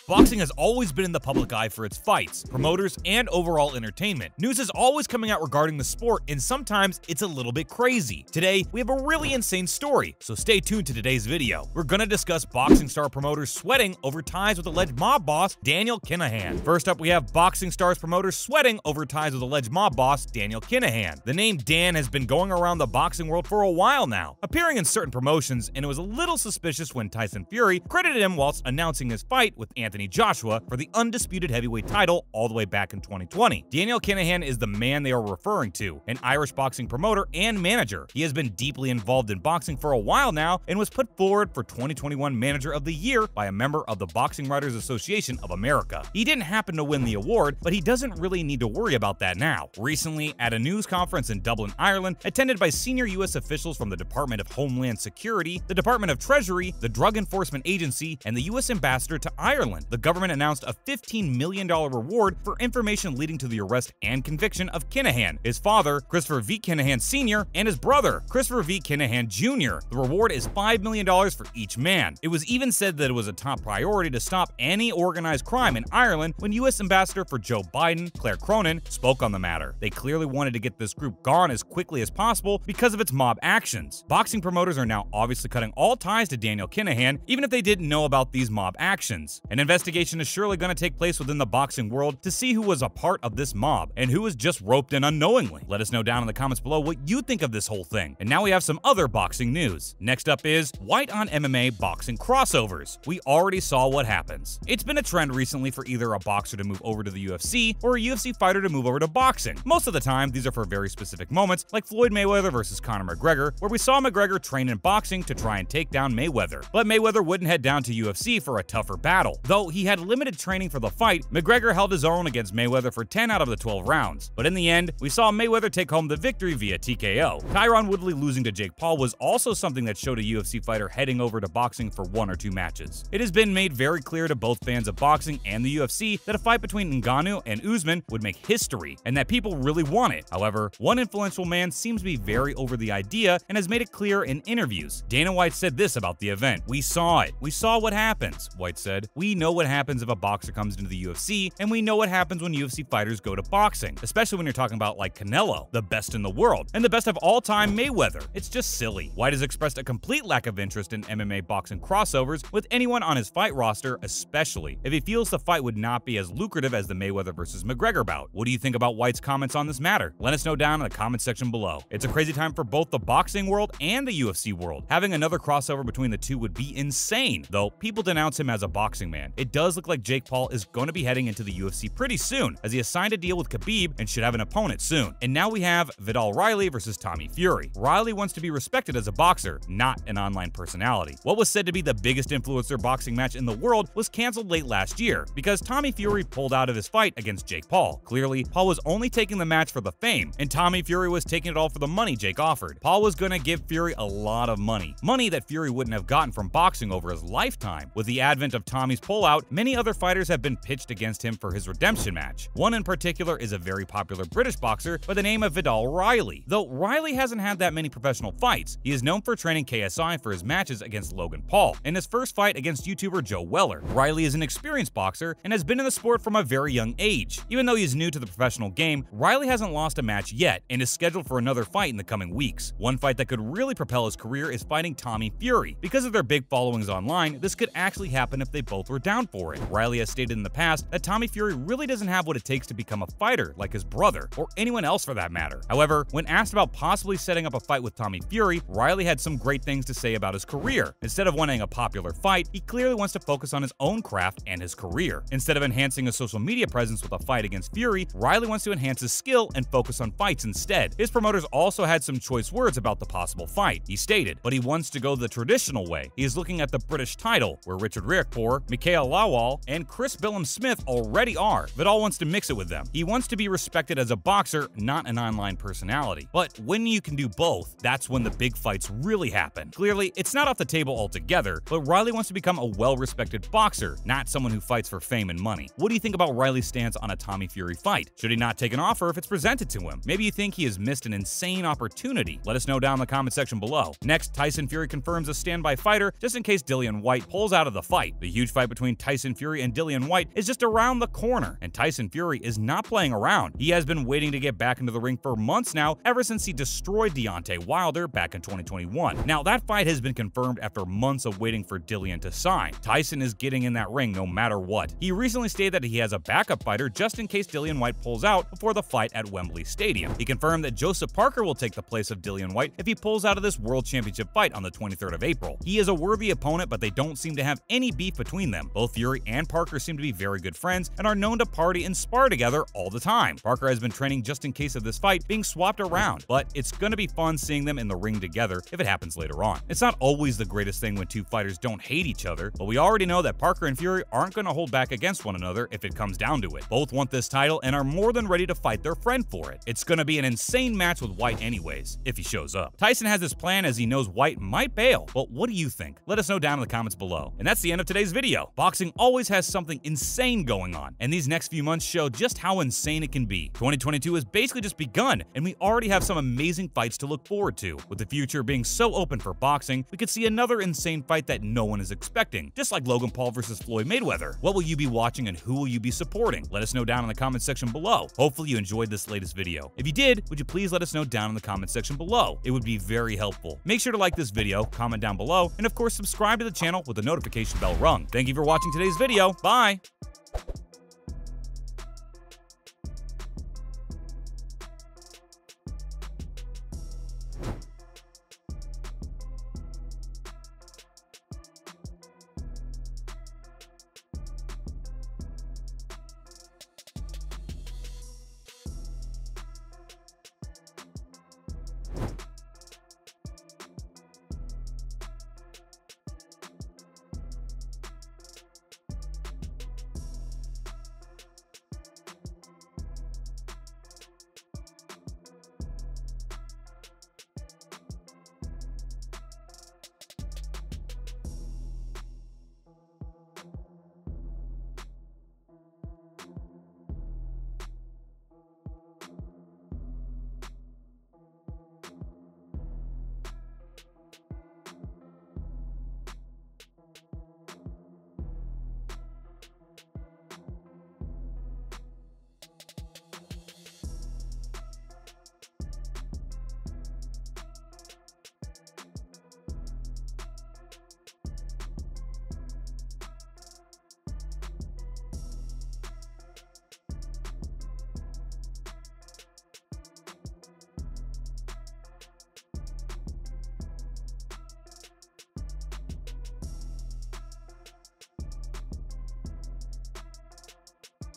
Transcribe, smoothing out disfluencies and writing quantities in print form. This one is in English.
Boxing has always been in the public eye for its fights, promoters, and overall entertainment. News is always coming out regarding the sport, and sometimes it's a little bit crazy. Today, we have a really insane story, so stay tuned to today's video. We're gonna discuss boxing star promoters sweating over ties with alleged mob boss Daniel Kinahan. First up, we have boxing stars promoters sweating over ties with alleged mob boss Daniel Kinahan. The name Dan has been going around the boxing world for a while now, appearing in certain promotions, and it was a little suspicious when Tyson Fury credited him whilst announcing his fight with Anthony Joshua for the undisputed heavyweight title all the way back in 2020. Daniel Kinahan is the man they are referring to, an Irish boxing promoter and manager. He has been deeply involved in boxing for a while now and was put forward for 2021 Manager of the Year by a member of the Boxing Writers Association of America. He didn't happen to win the award, but he doesn't really need to worry about that now. Recently, at a news conference in Dublin, Ireland, attended by senior U.S. officials from the Department of Homeland Security, the Department of Treasury, the Drug Enforcement Agency, and the U.S. Ambassador to Ireland, the government announced a $15 million reward for information leading to the arrest and conviction of Kinahan, his father, Christopher V. Kinahan Sr., and his brother, Christopher V. Kinahan Jr. The reward is $5 million for each man. It was even said that it was a top priority to stop any organized crime in Ireland when U.S. Ambassador for Joe Biden, Claire Cronin, spoke on the matter. They clearly wanted to get this group gone as quickly as possible because of its mob actions. Boxing promoters are now obviously cutting all ties to Daniel Kinahan, even if they didn't know about these mob actions. An investigation is surely going to take place within the boxing world to see who was a part of this mob and who was just roped in unknowingly. Let us know down in the comments below what you think of this whole thing. And now we have some other boxing news. Next up is White on MMA boxing crossovers. We already saw what happens. It's been a trend recently for either a boxer to move over to the UFC or a UFC fighter to move over to boxing. Most of the time, these are for very specific moments, like Floyd Mayweather versus Conor McGregor, where we saw McGregor train in boxing to try and take down Mayweather. But Mayweather wouldn't head down to UFC for a tougher battle. Though he had limited training for the fight, McGregor held his own against Mayweather for 10 out of the 12 rounds. But in the end, we saw Mayweather take home the victory via TKO. Tyron Woodley losing to Jake Paul was also something that showed a UFC fighter heading over to boxing for 1 or 2 matches. It has been made very clear to both fans of boxing and the UFC that a fight between Ngannou and Usman would make history, and that people really want it. However, one influential man seems to be very over the idea and has made it clear in interviews. Dana White said this about the event: "We saw it. We saw what happens," White said. "We know what happens if a boxer comes into the UFC, and we know what happens when UFC fighters go to boxing, especially when you're talking about like Canelo, the best in the world, and the best of all time Mayweather. It's just silly." White has expressed a complete lack of interest in MMA boxing crossovers with anyone on his fight roster, especially if he feels the fight would not be as lucrative as the Mayweather versus McGregor bout. What do you think about White's comments on this matter? Let us know down in the comment section below. It's a crazy time for both the boxing world and the UFC world. Having another crossover between the two would be insane, though people denounce him as a boxing man. It does look like Jake Paul is going to be heading into the UFC pretty soon, as he has signed a deal with Khabib and should have an opponent soon. And now we have Vidal Riley versus Tommy Fury. Riley wants to be respected as a boxer, not an online personality. What was said to be the biggest influencer boxing match in the world was canceled late last year because Tommy Fury pulled out of his fight against Jake Paul. Clearly, Paul was only taking the match for the fame, and Tommy Fury was taking it all for the money Jake offered. Paul was going to give Fury a lot of money that Fury wouldn't have gotten from boxing over his lifetime. With the advent of Tommy's pullout, many other fighters have been pitched against him for his redemption match. One in particular is a very popular British boxer by the name of Vidal Riley. Though Riley hasn't had that many professional fights, he is known for training KSI for his matches against Logan Paul and his first fight against YouTuber Joe Weller. Riley is an experienced boxer and has been in the sport from a very young age. Even though he is new to the professional game, Riley hasn't lost a match yet and is scheduled for another fight in the coming weeks. One fight that could really propel his career is fighting Tommy Fury. Because of their big followings online, this could actually happen if they both were down for it. Riley has stated in the past that Tommy Fury really doesn't have what it takes to become a fighter like his brother, or anyone else for that matter. However, when asked about possibly setting up a fight with Tommy Fury, Riley had some great things to say about his career. Instead of wanting a popular fight, he clearly wants to focus on his own craft and his career. Instead of enhancing his social media presence with a fight against Fury, Riley wants to enhance his skill and focus on fights instead. His promoters also had some choice words about the possible fight. He stated, "But he wants to go the traditional way. He is looking at the British title, where Richard Riakporhe, Mikhail Lawal, and Chris Billum-Smith already are. Vidal wants to mix it with them. He wants to be respected as a boxer, not an online personality. But when you can do both, that's when the big fights really happen." Clearly, it's not off the table altogether, but Riley wants to become a well-respected boxer, not someone who fights for fame and money. What do you think about Riley's stance on a Tommy Fury fight? Should he not take an offer if it's presented to him? Maybe you think he has missed an insane opportunity. Let us know down in the comment section below. Next, Tyson Fury confirms a standby fighter just in case Dillian White pulls out of the fight. The huge fight between between Tyson Fury and Dillian Whyte is just around the corner, and Tyson Fury is not playing around. He has been waiting to get back into the ring for months now, ever since he destroyed Deontay Wilder back in 2021. Now, that fight has been confirmed after months of waiting for Dillian to sign. Tyson is getting in that ring no matter what. He recently stated that he has a backup fighter just in case Dillian Whyte pulls out before the fight at Wembley Stadium. He confirmed that Joseph Parker will take the place of Dillian Whyte if he pulls out of this World Championship fight on the 23rd of April. He is a worthy opponent, but they don't seem to have any beef between them. Both Fury and Parker seem to be very good friends and are known to party and spar together all the time. Parker has been training just in case of this fight being swapped around, but it's going to be fun seeing them in the ring together if it happens later on. It's not always the greatest thing when two fighters don't hate each other, but we already know that Parker and Fury aren't going to hold back against one another if it comes down to it. Both want this title and are more than ready to fight their friend for it. It's going to be an insane match with Whyte anyways, if he shows up. Tyson has this plan as he knows Whyte might bail, but what do you think? Let us know down in the comments below. And that's the end of today's video. Boxing always has something insane going on, and these next few months show just how insane it can be. 2022 has basically just begun, and we already have some amazing fights to look forward to. With the future being so open for boxing, we could see another insane fight that no one is expecting, just like Logan Paul versus Floyd Mayweather. What will you be watching and who will you be supporting? Let us know down in the comment section below. Hopefully you enjoyed this latest video. If you did, would you please let us know down in the comment section below? It would be very helpful. Make sure to like this video, comment down below, and of course subscribe to the channel with the notification bell rung. Thank you for watching today's video. Bye!